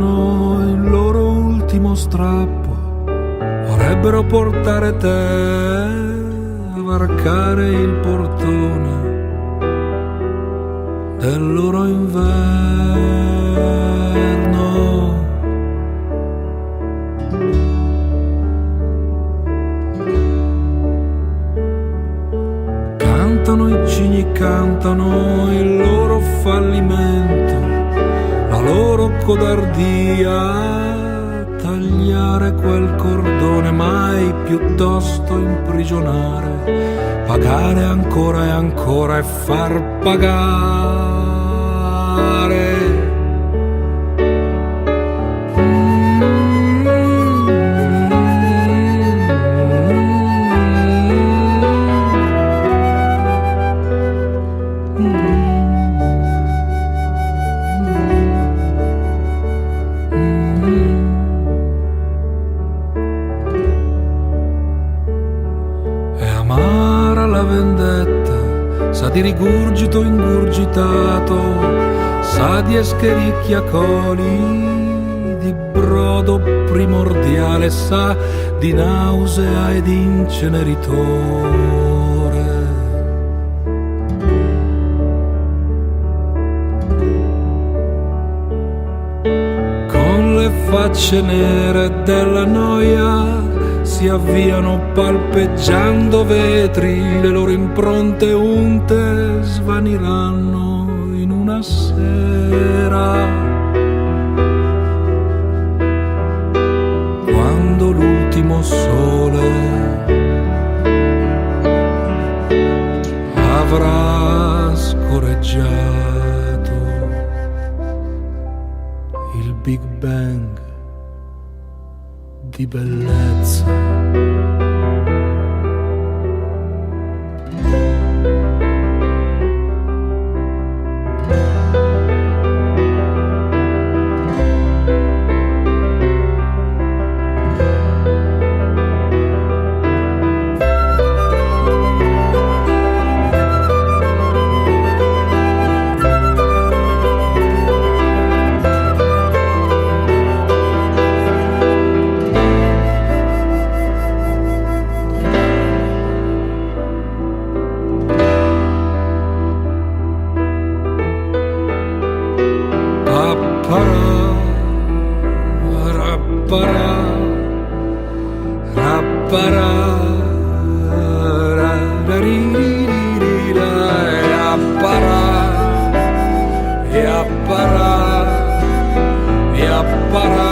sono il loro ultimo strappo, vorrebbero portare te a varcare il portone del loro inverno. Cantano i cigni, cantano il loro fallimento, la loro codardia, tagliare quel cordone, mai piuttosto imprigionare, pagare ancora e ancora e far pagare. Sa di rigurgito ingurgitato, sa di escherichiacoli, di brodo primordiale, sa di nausea ed inceneritore. Con le facce nere della noia si avviano palpeggiando vetri, le loro impronte unte svaniranno in una sera, quando l'ultimo sole avrà scorreggiato il Big Bang di bellezza. Para